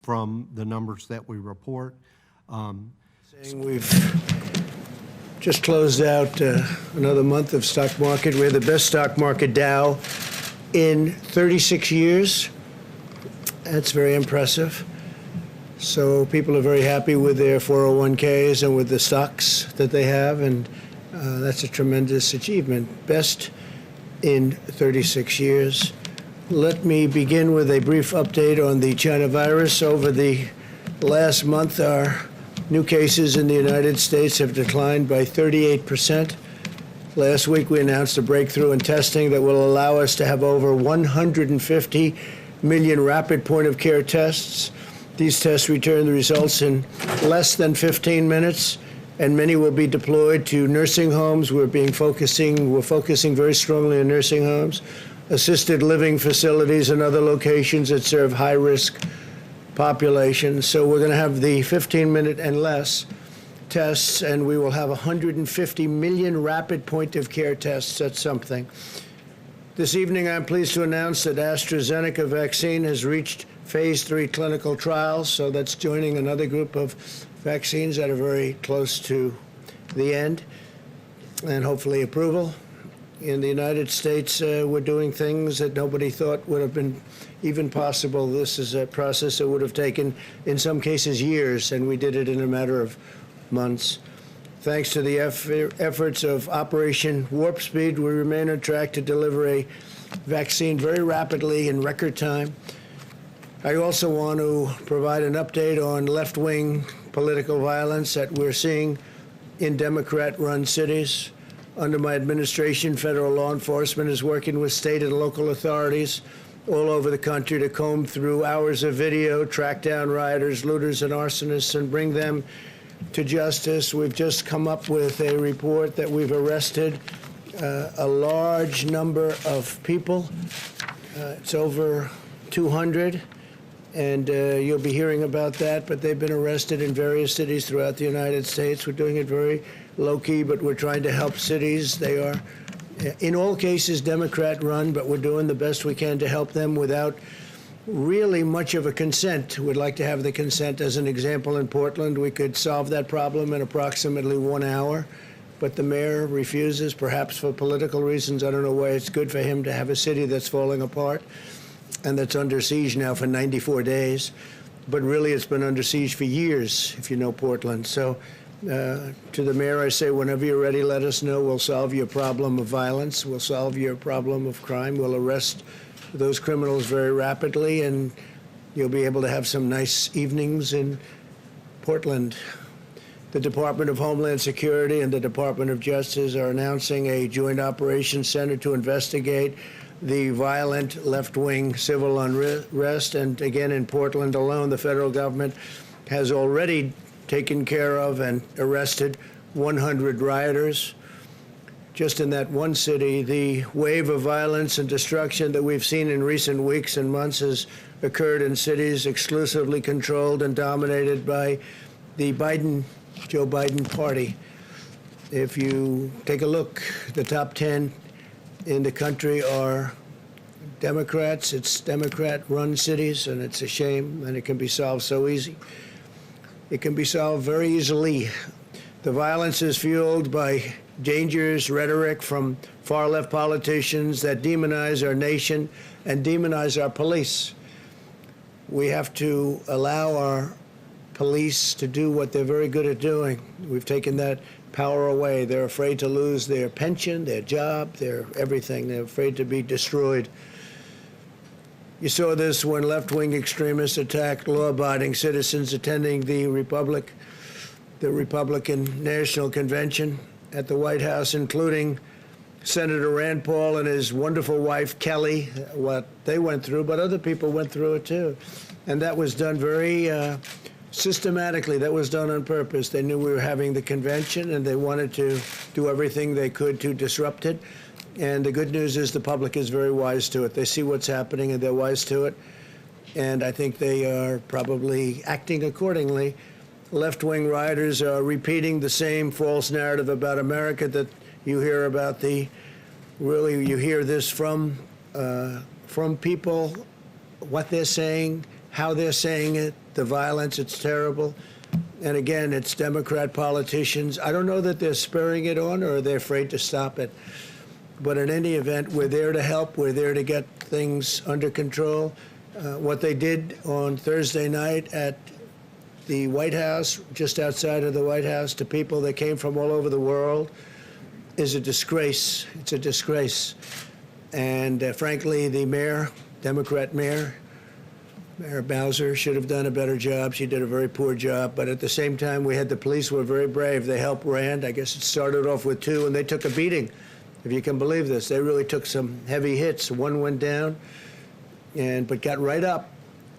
from the numbers that we report. Saying we've just closed out another month of stock market. We're the best stock market Dow in 36 years. That's very impressive. So people are very happy with their 401ks and with the stocks that they have, and that's a tremendous achievement. Best in 36 years. Let me begin with a brief update on the China virus. Over the last month, our new cases in the United States have declined by 38%. Last week, we announced a breakthrough in testing that will allow us to have over 150 million rapid point-of-care tests. These tests return the results in less than 15 minutes, and many will be deployed to nursing homes. We're focusing very strongly on nursing homes, assisted living facilities, and other locations that serve high-risk populations. So we're going to have the 15-minute and less tests, and we will have 150 million rapid point-of-care tests. That's something. This evening, I'm pleased to announce that AstraZeneca vaccine has reached phase 3 clinical trials, so that's joining another group of vaccines that are very close to the end and hopefully approval. In the United States, we're doing things that nobody thought would have been even possible. This is a process that would have taken, in some cases, years, and we did it in a matter of months. Thanks to the efforts of Operation Warp Speed, we remain on track to deliver a vaccine very rapidly in record time. I also want to provide an update on left-wing political violence that we're seeing in Democrat-run cities. Under my administration, federal law enforcement is working with state and local authorities all over the country to comb through hours of video, track down rioters, looters, and arsonists, and bring them to justice. We've just come up with a report that we've arrested a large number of people. It's over 200. And you'll be hearing about that, but they've been arrested in various cities throughout the United States. We're doing it very low-key, but we're trying to help cities. They are, in all cases, Democrat-run, but we're doing the best we can to help them without really much of a consent. We'd like to have the consent. As an example, in Portland, we could solve that problem in approximately 1 hour, but the mayor refuses, perhaps for political reasons. I don't know why it's good for him to have a city that's falling apart and that's under siege now for 94 days. But really, it's been under siege for years, if you know Portland. So to the mayor, I say, whenever you're ready, let us know. We'll solve your problem of violence. We'll solve your problem of crime. We'll arrest those criminals very rapidly, and you'll be able to have some nice evenings in Portland. The Department of Homeland Security and the Department of Justice are announcing a joint operations center to investigate the violent left-wing civil unrest. And again, in Portland alone, the federal government has already taken care of and arrested 100 rioters. Just in that one city, the wave of violence and destruction that we've seen in recent weeks and months has occurred in cities exclusively controlled and dominated by the Joe Biden party. If you take a look, the top 10 in the country are Democrats. It's Democrat-run cities, and it's a shame, and it can be solved so easy. It can be solved very easily. The violence is fueled by dangerous rhetoric from far-left politicians that demonize our nation and demonize our police. We have to allow our police to do what they're very good at doing. We've taken that power away. They're afraid to lose their pension, their job, their everything. They're afraid to be destroyed. You saw this when left-wing extremists attacked law-abiding citizens attending the Republican National Convention at the White House, including Senator Rand Paul and his wonderful wife, Kelly, what they went through, but other people went through it too. And that was done very systematically. That was done on purpose. They knew we were having the convention, and they wanted to do everything they could to disrupt it. And the good news is the public is very wise to it. They see what's happening, and they're wise to it. And I think they are probably acting accordingly. Left-wing rioters are repeating the same false narrative about America that you hear about. You hear this from people, what they're saying, how they're saying it, the violence. It's terrible. And again, it's Democrat politicians. I don't know that they're spurring it on or they're afraid to stop it. But in any event, we're there to help. We're there to get things under control. What they did on Thursday night at the White House, just outside of the White House, to people that came from all over the world, is a disgrace. It's a disgrace. And frankly, the mayor, Democrat Mayor Bowser, should have done a better job. She did a very poor job. But at the same time, we had the police who were very brave. They helped Rand. I guess it started off with 2, and they took a beating. If you can believe this, they really took some heavy hits. 1 went down, but got right up.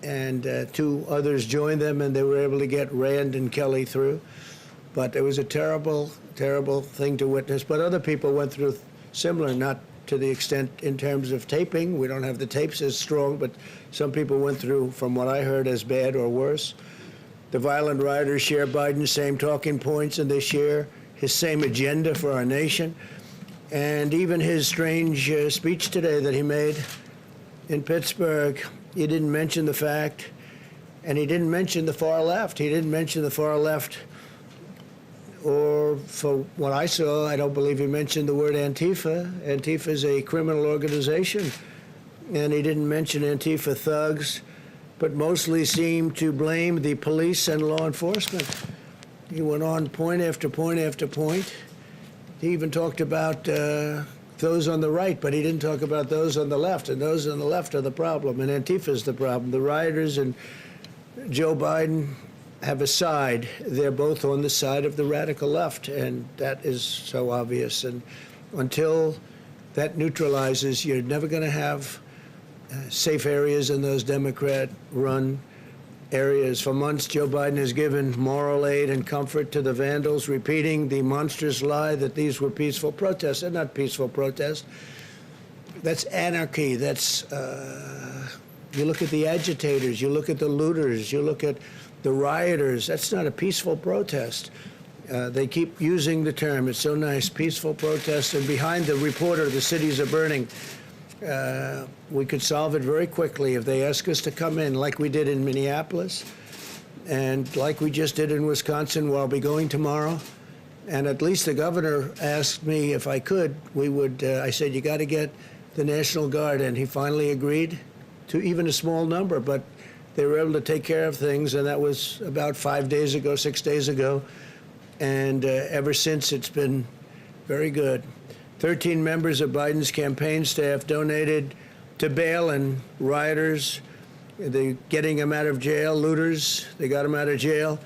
And 2 others joined them, and they were able to get Rand and Kelly through. But it was a terrible, terrible thing to witness. But other people went through similar, not to the extent in terms of taping. We don't have the tapes as strong, but some people went through, from what I heard, as bad or worse. The violent rioters share Biden's same talking points, and they share his same agenda for our nation. And even his strange speech today that he made in Pittsburgh, he didn't mention the fact, and he didn't mention the far left. He didn't mention the far left, or for what I saw, I don't believe he mentioned the word Antifa. Antifa is a criminal organization, and he didn't mention Antifa thugs, but mostly seemed to blame the police and law enforcement. He went on point after point after point. He even talked about those on the right, but he didn't talk about those on the left, and those on the left are the problem, and Antifa is the problem. The rioters and Joe Biden have a side. They're both on the side of the radical left, and that is so obvious. And until that neutralizes, you're never going to have safe areas in those Democrat-run areas. For months, Joe Biden has given moral aid and comfort to the vandals, repeating the monstrous lie that these were peaceful protests. They're not peaceful protests. That's anarchy. That's, you look at the agitators, you look at the looters, you look at the rioters. That's not a peaceful protest. They keep using the term. It's so nice, peaceful protest. And behind the reporter, the cities are burning. We could solve it very quickly if they ask us to come in, like we did in Minneapolis, and like we just did in Wisconsin, where I'll be going tomorrow. And at least the governor asked me if I could. I said, you got to get the National Guard, and he finally agreed to even a small number, but they were able to take care of things, and that was about 5 days ago, 6 days ago. And ever since, it's been very good. 13 members of Biden's campaign staff donated to bail and rioters. They're getting him out of jail, looters. They got him out of jail.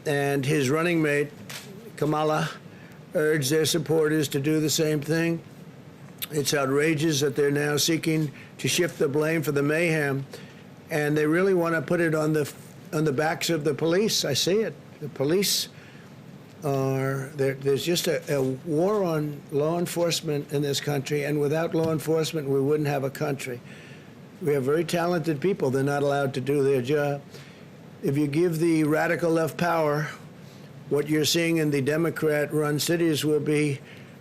And his running mate, Kamala, urged their supporters to do the same thing. It's outrageous that they're now seeking to shift the blame for the mayhem, and they really want to put it on the backs of the police. I see it. The police there's just a war on law enforcement in this country, and without law enforcement, we wouldn't have a country. We have very talented people. They're not allowed to do their job. If you give the radical left power, what you're seeing in the Democrat-run cities will be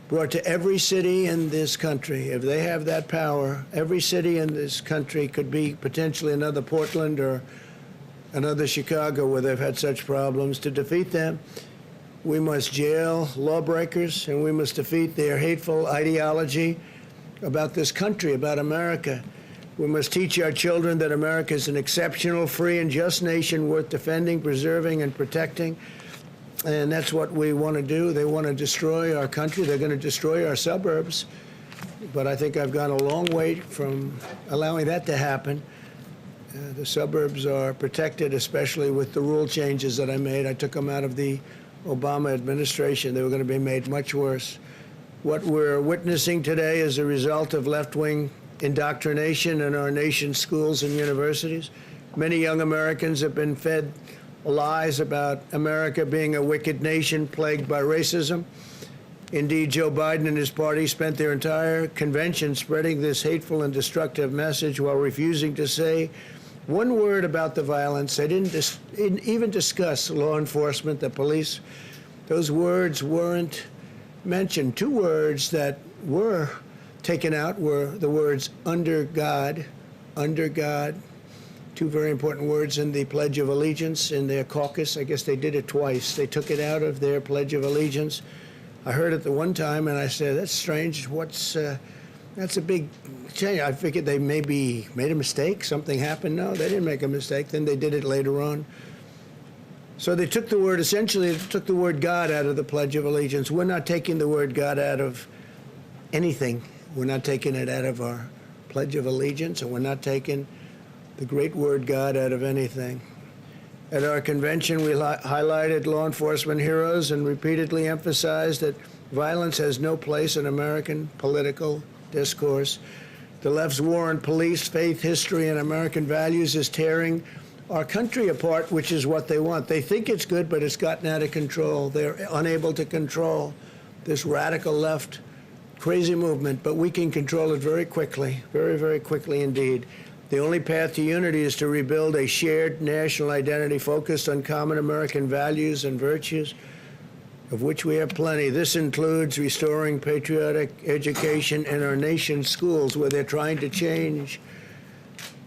brought to every city in this country. If they have that power, every city in this country could be potentially another Portland or another Chicago where they've had such problems. To defeat them, we must jail lawbreakers, and we must defeat their hateful ideology about this country, about America. We must teach our children that America is an exceptional, free, and just nation worth defending, preserving, and protecting. And that's what we want to do. They want to destroy our country. They're going to destroy our suburbs. But I think I've gone a long way from allowing that to happen. The suburbs are protected, especially with the rule changes that I made. I took them out of the Obama administration. They were going to be made much worse. What we're witnessing today is a result of left-wing indoctrination in our nation's schools and universities. Many young Americans have been fed lies about America being a wicked nation plagued by racism. Indeed, Joe Biden and his party spent their entire convention spreading this hateful and destructive message while refusing to say one word about the violence. They didn't even discuss law enforcement, the police. Those words weren't mentioned. 2 words that were taken out were the words under God, two very important words in the Pledge of Allegiance in their caucus. I guess they did it twice. They took it out of their Pledge of Allegiance. I heard it the one time, and I said, that's strange. That's a big change. I figured they maybe made a mistake. Something happened. No, they didn't make a mistake. Then they did it later on. So they took the word, essentially, they took the word God out of the Pledge of Allegiance. We're not taking the word God out of anything. We're not taking it out of our Pledge of Allegiance, and we're not taking the great word God out of anything. At our convention, we highlighted law enforcement heroes and repeatedly emphasized that violence has no place in American political discourse. The left's war on police, faith, history, and American values is tearing our country apart, which is what they want. They think it's good, but it's gotten out of control. They're unable to control this radical left crazy movement, but we can control it very quickly, very, very quickly indeed. The only path to unity is to rebuild a shared national identity focused on common American values and virtues, of which we have plenty. This includes restoring patriotic education in our nation's schools, where they're trying to change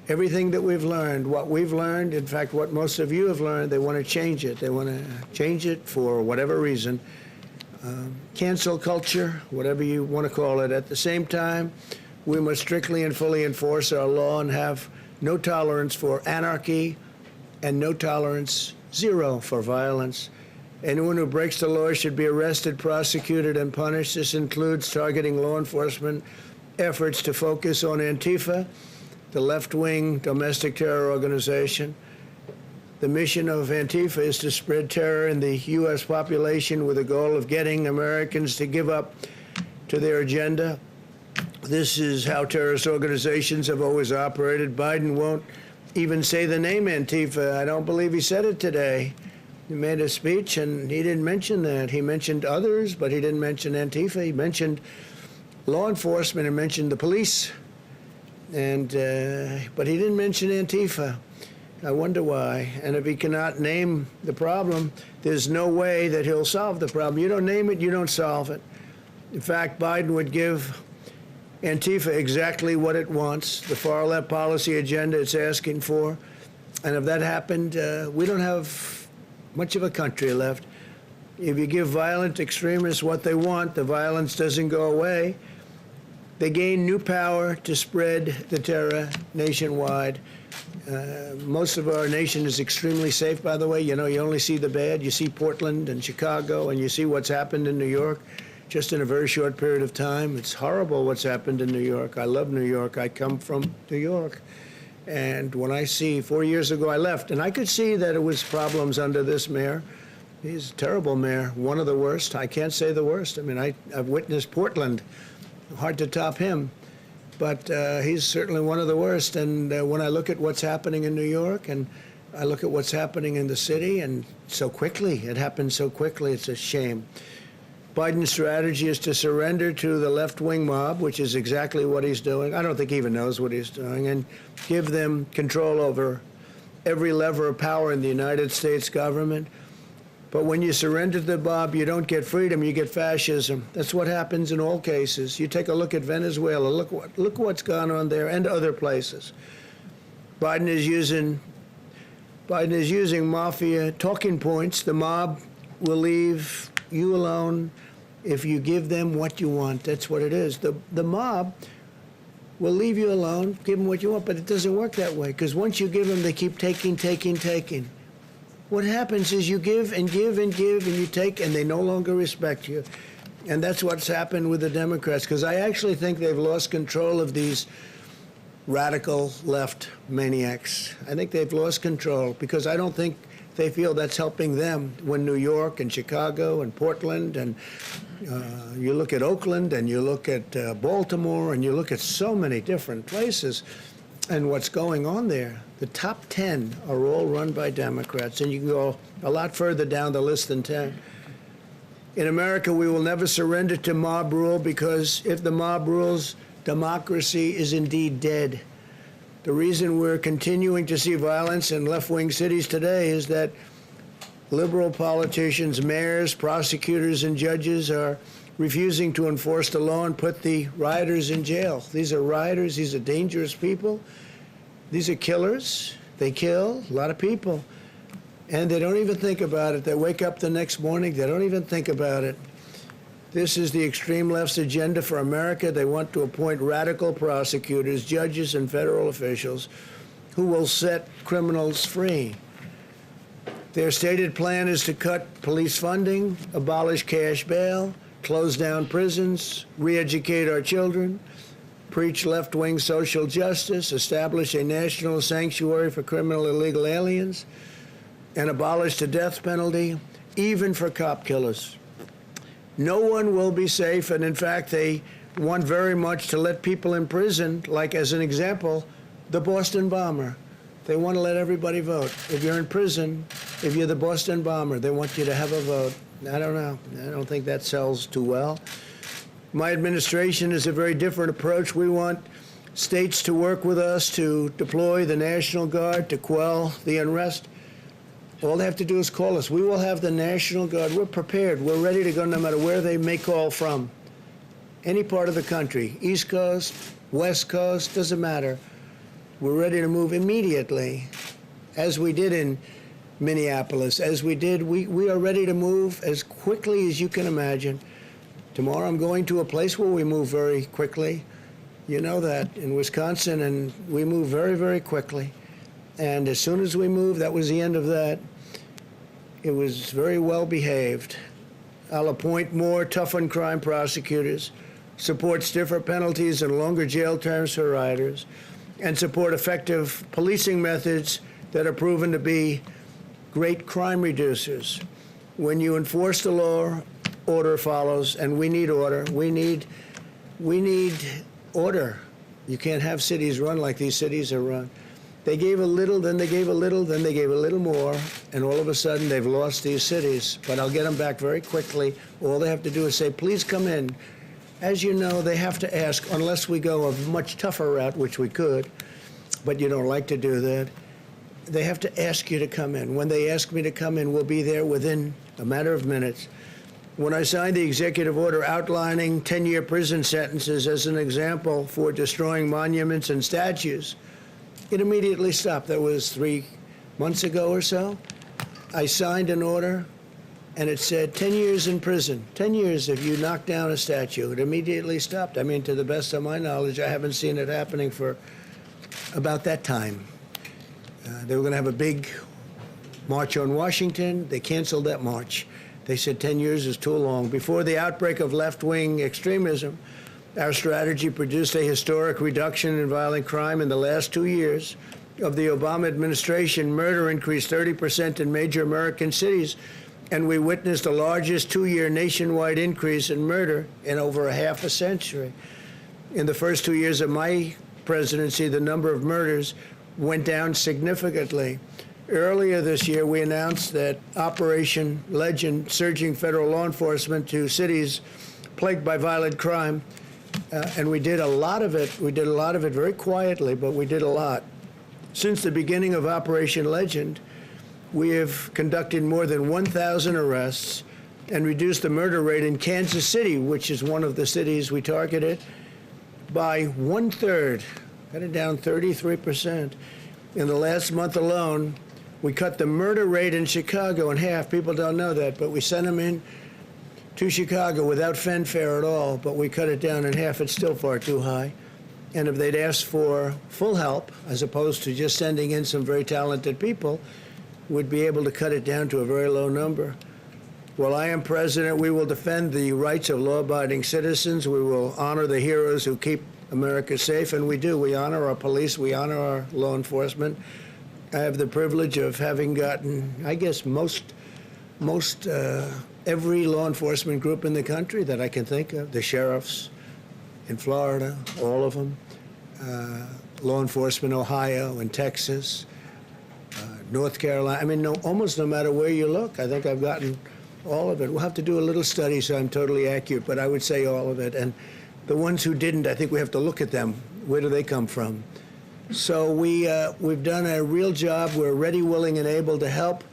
everything that we've learned. What we've learned, in fact, what most of you have learned, they want to change it. They want to change it for whatever reason. Cancel culture, whatever you want to call it. At the same time, we must strictly and fully enforce our law and have no tolerance for anarchy and no tolerance, zero, for violence. Anyone who breaks the law should be arrested, prosecuted, and punished. This includes targeting law enforcement efforts to focus on Antifa, the left-wing domestic terror organization. The mission of Antifa is to spread terror in the U.S. population with the goal of getting Americans to give up to their agenda. This is how terrorist organizations have always operated. Biden won't even say the name Antifa. I don't believe he said it today. He made a speech, and he didn't mention that. He mentioned others, but he didn't mention Antifa. He mentioned law enforcement and mentioned the police, but he didn't mention Antifa. I wonder why. And if he cannot name the problem, there's no way that he'll solve the problem. You don't name it, you don't solve it. In fact, Biden would give Antifa exactly what it wants, the far left policy agenda it's asking for. And if that happened, we don't have much of a country left. If you give violent extremists what they want, the violence doesn't go away. They gain new power to spread the terror nationwide. Most of our nation is extremely safe, by the way. You know, you only see the bad. You see Portland and Chicago, and you see what's happened in New York just in a very short period of time. It's horrible what's happened in New York. I love New York. I come from New York. And when I see, 4 years ago I left, and I could see that it was problems under this mayor. He's a terrible mayor, one of the worst. I can't say the worst. I mean, I've witnessed Portland. Hard to top him. But he's certainly one of the worst. And when I look at what's happening in New York, and I look at what's happening in the city, and so quickly, it happened so quickly, it's a shame. Biden's strategy is to surrender to the left-wing mob, which is exactly what he's doing. I don't think he even knows what he's doing, and give them control over every lever of power in the United States government. But when you surrender to the mob, you don't get freedom, you get fascism. That's what happens in all cases. You take a look at Venezuela, look what's gone on there, and other places. Biden is using mafia talking points. The mob will leave you alone if you give them what you want. That's what it is. The mob will leave you alone, give them what you want, but it doesn't work that way, because once you give them, they keep taking. What happens is you give and give and give, and you take, and they no longer respect you. And that's what's happened with the Democrats, because I actually think they've lost control of these radical left maniacs. I think they've lost control, because I don't think they feel that's helping them. When New York and Chicago and Portland, and you look at Oakland, and you look at Baltimore, and you look at so many different places, and what's going on there, the top 10 are all run by Democrats, and you can go a lot further down the list than 10. In America, we will never surrender to mob rule, because if the mob rules, democracy is indeed dead. The reason we're continuing to see violence in left-wing cities today is that liberal politicians, mayors, prosecutors, and judges are refusing to enforce the law and put the rioters in jail. These are rioters. These are dangerous people. These are killers. They kill a lot of people. And they don't even think about it. They wake up the next morning, they don't even think about it. This is the extreme left's agenda for America. They want to appoint radical prosecutors, judges, and federal officials who will set criminals free. Their stated plan is to cut police funding, abolish cash bail, close down prisons, re-educate our children, preach left-wing social justice, establish a national sanctuary for criminal illegal aliens, and abolish the death penalty, even for cop killers. No one will be safe, and in fact, they want very much to let people in prison, like as an example, the Boston bomber. They want to let everybody vote. If you're in prison, if you're the Boston bomber, they want you to have a vote. I don't know. I don't think that sells too well. My administration is a very different approach. We want states to work with us to deploy the National Guard to quell the unrest. All they have to do is call us. We will have the National Guard. We're prepared. We're ready to go no matter where they may call from. Any part of the country, East Coast, West Coast, doesn't matter. We're ready to move immediately, as we did in Minneapolis, we are ready to move as quickly as you can imagine. Tomorrow I'm going to a place where we move very quickly. You know that, in Wisconsin, and we move very, very quickly. And as soon as we moved, that was the end of that. It was very well behaved. I'll appoint more tough-on-crime prosecutors, support stiffer penalties and longer jail terms for rioters, and support effective policing methods that are proven to be great crime reducers. When you enforce the law, order follows, and we need order. We need order. You can't have cities run like these cities are run. They gave a little, then they gave a little, then they gave a little more, and all of a sudden they've lost these cities. But I'll get them back very quickly. All they have to do is say, please come in. As you know, they have to ask, unless we go a much tougher route, which we could, but you don't like to do that. They have to ask you to come in. When they ask me to come in, we'll be there within a matter of minutes. When I signed the executive order outlining 10-year prison sentences as an example for destroying monuments and statues, it immediately stopped. That was 3 months ago or so. I signed an order, and it said 10 years in prison, 10 years if you knock down a statue. It immediately stopped. I mean, to the best of my knowledge, I haven't seen it happening for about that time. They were going to have a big march on Washington. They canceled that march. They said 10 years is too long. Before the outbreak of left-wing extremism, our strategy produced a historic reduction in violent crime. In the last 2 years of the Obama administration, murder increased 30% in major American cities, and we witnessed the largest 2-year nationwide increase in murder in over a half a century. In the first 2 years of my presidency, the number of murders went down significantly. Earlier this year, we announced that Operation Legend, surging federal law enforcement to cities plagued by violent crime, and we did a lot of it. We did a lot of it very quietly, but we did a lot. Since the beginning of Operation Legend, we have conducted more than 1,000 arrests and reduced the murder rate in Kansas City, which is one of the cities we targeted, by 1/3. Got it down 33%. In the last month alone, we cut the murder rate in Chicago in half. People don't know that, but we sent them in to Chicago without fanfare at all, but we cut it down in half. It's still far too high. And if they'd asked for full help, as opposed to just sending in some very talented people, we'd be able to cut it down to a very low number. While I am president, we will defend the rights of law-abiding citizens. We will honor the heroes who keep America safe, and we do. We honor our police. We honor our law enforcement. I have the privilege of having gotten, I guess, every law enforcement group in the country that I can think of. The sheriffs in Florida, all of them. Law enforcement, Ohio and Texas, North Carolina. I mean, almost no matter where you look, I think I've gotten all of it. We'll have to do a little study so I'm totally accurate, but I would say all of it. And the ones who didn't, I think we have to look at them. Where do they come from? So we've done a real job. We're ready, willing, and able to help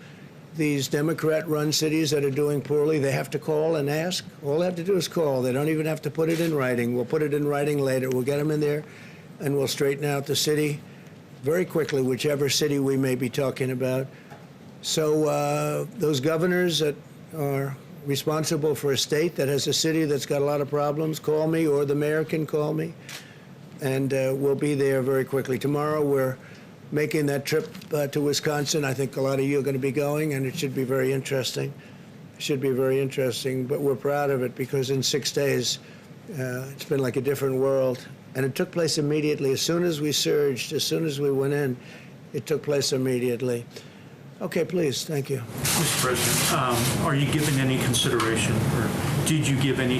these Democrat-run cities that are doing poorly. They have to call and ask. All they have to do is call. They don't even have to put it in writing. We'll put it in writing later. We'll get them in there, and we'll straighten out the city. very quickly, whichever city we may be talking about. So those governors that are responsible for a state that has a city that's got a lot of problems, call me, or the mayor can call me, and we'll be there very quickly. Tomorrow we're making that trip to Wisconsin. I think a lot of you are going to be going, and it should be very interesting. It should be very interesting, but we're proud of it because in 6 days, it's been like a different world. And it took place immediately. As soon as we surged, as soon as we went in, it took place immediately. Okay, please, thank you. Mr. President, are you giving any consideration, or did you give any